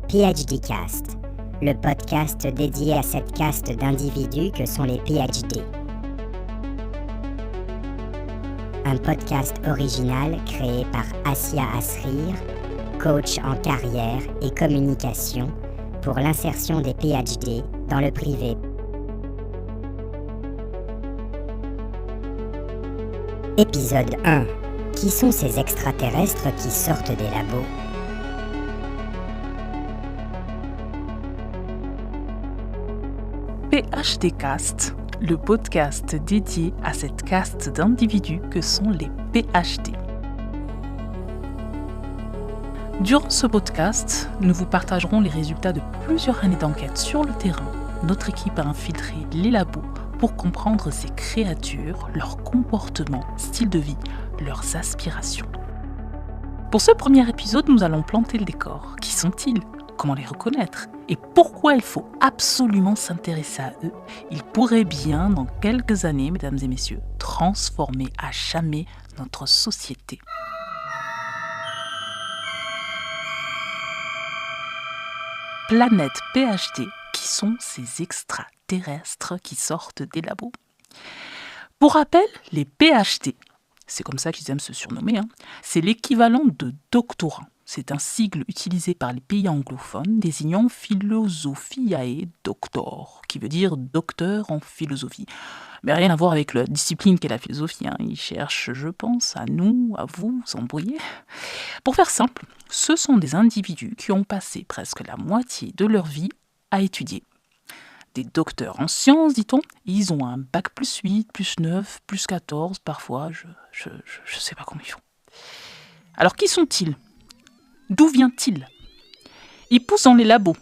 PhDcast, le podcast dédié à cette caste d'individus que sont les PhD. Un podcast original créé par Assia Asrir, coach en carrière et communication pour l'insertion des PhD dans le privé. Épisode 1. Qui sont ces extraterrestres qui sortent des labos ? PhDcast, le podcast dédié à cette caste d'individus que sont les PhD. Durant ce podcast, nous vous partagerons les résultats de plusieurs années d'enquête sur le terrain. Notre équipe a infiltré les labos pour comprendre ces créatures, leurs comportements, style de vie, leurs aspirations. Pour ce premier épisode, nous allons planter le décor. Qui sont-ils ? Comment les reconnaître ? Et pourquoi il faut absolument s'intéresser à eux ? Ils pourraient bien, dans quelques années, mesdames et messieurs, transformer à jamais notre société. Planète PhD, qui sont ces extraterrestres qui sortent des labos ? Pour rappel, les PhD, c'est comme ça qu'ils aiment se surnommer, c'est l'équivalent de doctorant. C'est un sigle utilisé par les pays anglophones désignant Philosophiae Doctor, qui veut dire docteur en philosophie. Mais rien à voir avec la discipline qu'est la philosophie. Ils cherchent, je pense, à nous, à vous embrouiller. Pour faire simple, ce sont des individus qui ont passé presque la moitié de leur vie à étudier. Des docteurs en sciences, dit-on, ils ont un bac plus 8, plus 9, plus 14, parfois, je sais pas comment ils font. Alors qui sont-ils ? D'où vient-il ? Il pousse dans les labos.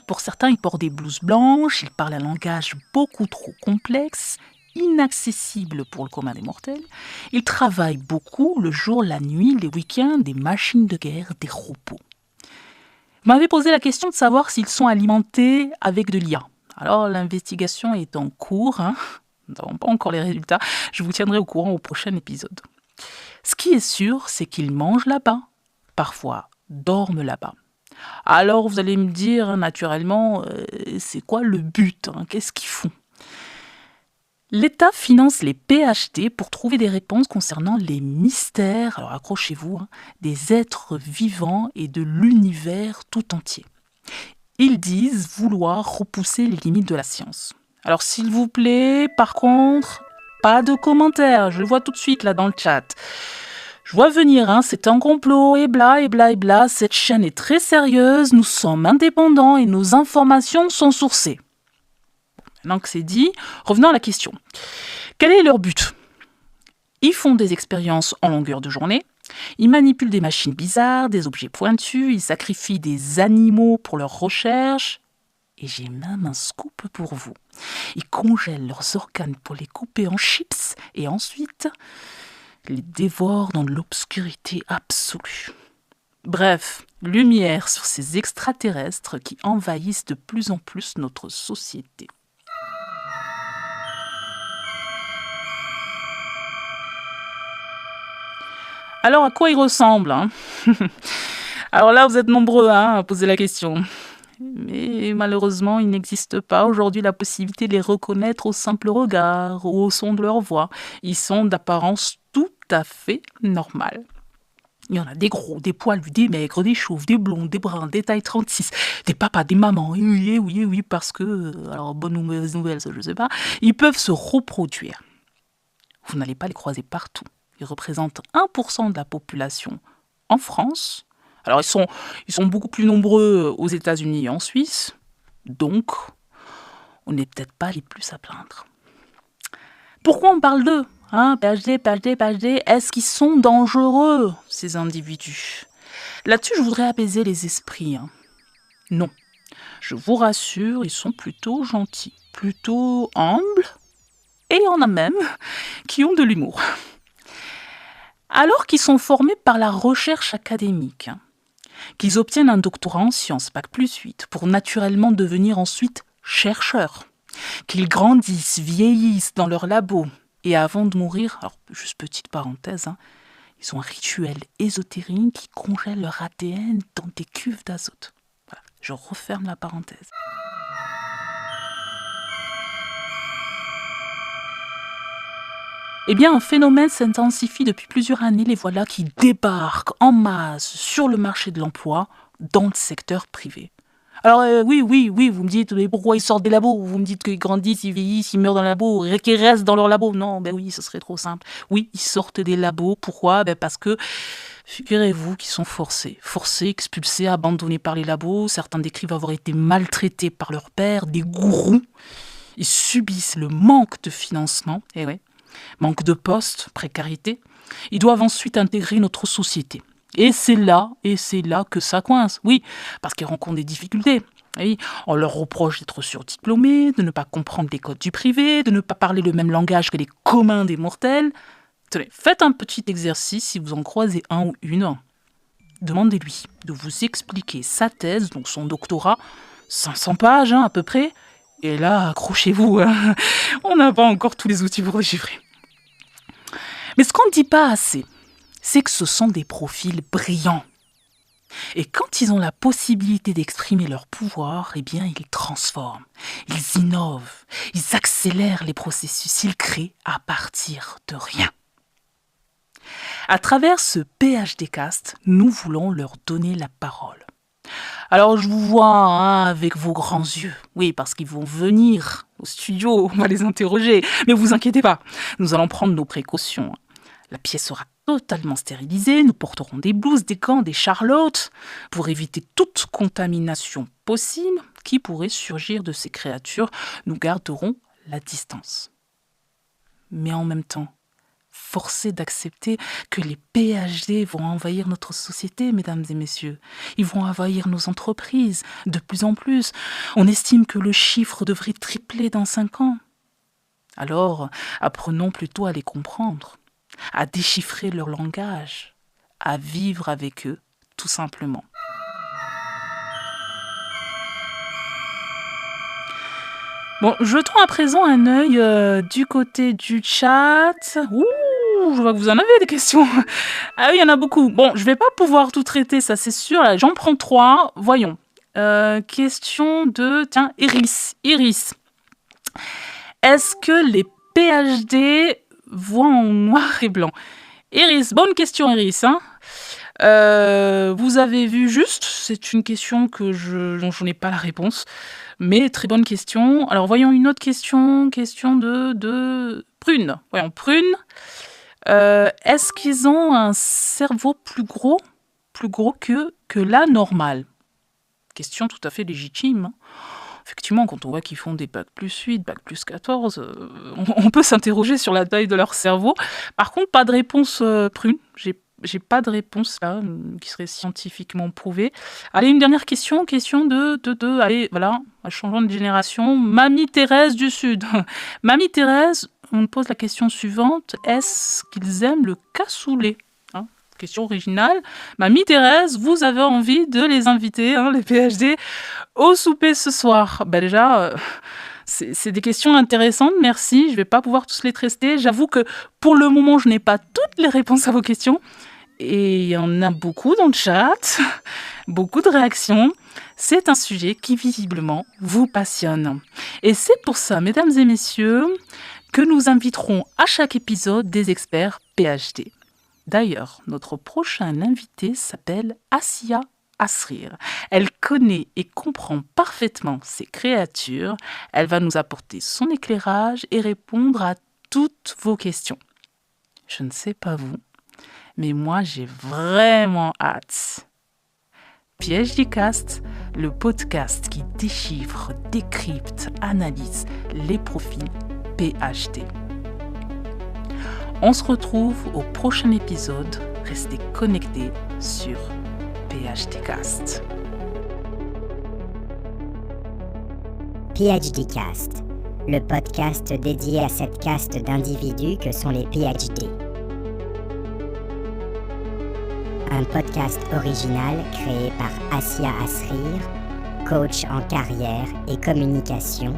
Pour certains, il porte des blouses blanches, il parle un langage beaucoup trop complexe, inaccessible pour le commun des mortels. Il travaille beaucoup, le jour, la nuit, les week-ends, des machines de guerre, des robots. Vous m'avez posé la question de savoir s'ils sont alimentés avec de l'IA. Alors, l'investigation est en cours, Nous n'avons pas encore les résultats. Je vous tiendrai au courant au prochain épisode. Ce qui est sûr, c'est qu'ils mangent là-bas. Parfois, dorment là-bas. Alors, vous allez me dire, naturellement, c'est quoi le but ? Qu'est-ce qu'ils font ? L'État finance les PhD pour trouver des réponses concernant les mystères, alors accrochez-vous, des êtres vivants et de l'univers tout entier. Ils disent vouloir repousser les limites de la science. Alors, s'il vous plaît, par contre, pas de commentaires, je le vois tout de suite là dans le chat. Je vois venir, c'est un complot, et bla, et bla, et bla. Cette chaîne est très sérieuse, nous sommes indépendants et nos informations sont sourcées. Maintenant que c'est dit, revenons à la question. Quel est leur but ? Ils font des expériences en longueur de journée, ils manipulent des machines bizarres, des objets pointus, ils sacrifient des animaux pour leurs recherches. Et j'ai même un scoop pour vous. Ils congèlent leurs organes pour les couper en chips et ensuite les dévorent dans l'obscurité absolue. Bref, lumière sur ces extraterrestres qui envahissent de plus en plus notre société. Alors, à quoi ils ressemblent Alors là, vous êtes nombreux à poser la question. Mais malheureusement, il n'existe pas aujourd'hui la possibilité de les reconnaître au simple regard ou au son de leur voix. Ils sont d'apparence tout à fait normale. Il y en a des gros, des poilus, des maigres, des chauves, des blonds, des bruns, des tailles 36, des papas, des mamans. Oui, parce que, alors bonne ou mauvaise nouvelle, je ne sais pas, ils peuvent se reproduire. Vous n'allez pas les croiser partout. Ils représentent 1% de la population en France. Alors ils sont beaucoup plus nombreux aux États-Unis et en Suisse. Donc, on n'est peut-être pas les plus à plaindre. Pourquoi on parle d'eux ? PhD, est-ce qu'ils sont dangereux, ces individus ? Là-dessus, je voudrais apaiser les esprits. Non. Je vous rassure, ils sont plutôt gentils, plutôt humbles, et il y en a même qui ont de l'humour. Alors qu'ils sont formés par la recherche académique, qu'ils obtiennent un doctorat en sciences, bac plus 8, pour naturellement devenir ensuite chercheurs, qu'ils grandissent, vieillissent dans leur labo, et avant de mourir, alors juste petite parenthèse, ils ont un rituel ésotérique qui congèle leur ADN dans des cuves d'azote. Je referme la parenthèse. Eh bien, un phénomène s'intensifie depuis plusieurs années. Les voilà qui débarquent en masse sur le marché de l'emploi dans le secteur privé. Alors oui, vous me dites, mais pourquoi ils sortent des labos? Vous me dites qu'ils grandissent, ils vieillissent, ils meurent dans le labo, et qu'ils restent dans leur labo. Non, oui, ce serait trop simple. Oui, ils sortent des labos. Pourquoi? Parce que, figurez-vous qu'ils sont forcés, expulsés, abandonnés par les labos. Certains décrivent avoir été maltraités par leur père, des gourous. Ils subissent le manque de financement, manque de poste, précarité. Ils doivent ensuite intégrer notre société. Et c'est là que ça coince. Oui, parce qu'ils rencontrent des difficultés. Oui, on leur reproche d'être surdiplômés, de ne pas comprendre les codes du privé, de ne pas parler le même langage que les communs des mortels. Tenez, faites un petit exercice si vous en croisez un ou une. Demandez-lui de vous expliquer sa thèse, donc son doctorat, 500 pages à peu près. Et là, accrochez-vous, on n'a pas encore tous les outils pour déchiffrer. Mais ce qu'on ne dit pas assez, c'est que ce sont des profils brillants. Et quand ils ont la possibilité d'exprimer leur pouvoir, eh bien, ils transforment, ils innovent, ils accélèrent les processus, ils créent à partir de rien. À travers ce PhDcast, nous voulons leur donner la parole. Alors, je vous vois avec vos grands yeux. Oui, parce qu'ils vont venir au studio, on va les interroger. Mais vous inquiétez pas, nous allons prendre nos précautions. La pièce sera totalement stérilisée, nous porterons des blouses, des gants, des charlottes pour éviter toute contamination possible qui pourrait surgir de ces créatures. Nous garderons la distance. Mais en même temps, forcé d'accepter que les PhD vont envahir notre société, mesdames et messieurs. Ils vont envahir nos entreprises de plus en plus. On estime que le chiffre devrait tripler dans 5 ans. Alors, apprenons plutôt à les comprendre, à déchiffrer leur langage, à vivre avec eux, tout simplement. Bon, jetons à présent un œil du côté du chat. Ouh, je vois que vous en avez des questions. Ah oui, il y en a beaucoup. Bon, je vais pas pouvoir tout traiter, ça c'est sûr. Là, j'en prends 3. Voyons. Question de... Tiens, Iris. Est-ce que les PhD voient en noir et blanc? Iris, bonne question Iris. Vous avez vu juste, c'est une question dont je n'ai pas la réponse. Mais très bonne question. Alors, voyons une autre question. Question de Prune. Voyons, Prune. Est-ce qu'ils ont un cerveau plus gros que la normale? Question tout à fait légitime. Effectivement, quand on voit qu'ils font des bac plus 8, bac plus 14, on peut s'interroger sur la taille de leur cerveau. Par contre, pas de réponse Prune. J'ai pas de réponse là qui serait scientifiquement prouvée. Allez, une dernière question de allez, voilà, changeons de génération. Mamie Thérèse du Sud. Mamie Thérèse, on me pose la question suivante. Est-ce qu'ils aiment le cassoulet? Question originale. Mamie Thérèse, vous avez envie de les inviter, les PhD, au souper ce soir? Déjà... C'est des questions intéressantes, merci. Je ne vais pas pouvoir tous les traiter. J'avoue que pour le moment, je n'ai pas toutes les réponses à vos questions. Et il y en a beaucoup dans le chat, beaucoup de réactions. C'est un sujet qui visiblement vous passionne. Et c'est pour ça, mesdames et messieurs, que nous inviterons à chaque épisode des experts PhD. D'ailleurs, notre prochain invité s'appelle Assia Asrir. Elle connaît et comprend parfaitement ces créatures. Elle va nous apporter son éclairage et répondre à toutes vos questions. Je ne sais pas vous, mais moi j'ai vraiment hâte. PhDcast, le podcast qui déchiffre, décrypte, analyse les profils PhD. On se retrouve au prochain épisode. Restez connectés sur PhDcast. PhDcast, le podcast dédié à cette caste d'individus que sont les PhD. Un podcast original créé par Assia Asrir, coach en carrière et communication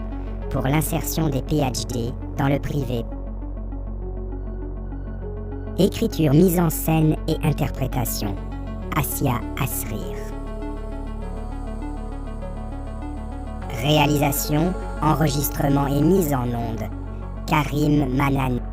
pour l'insertion des PhD dans le privé. Écriture, mise en scène et interprétation. Assia Asrir. Réalisation, enregistrement et mise en onde, Karim Manan.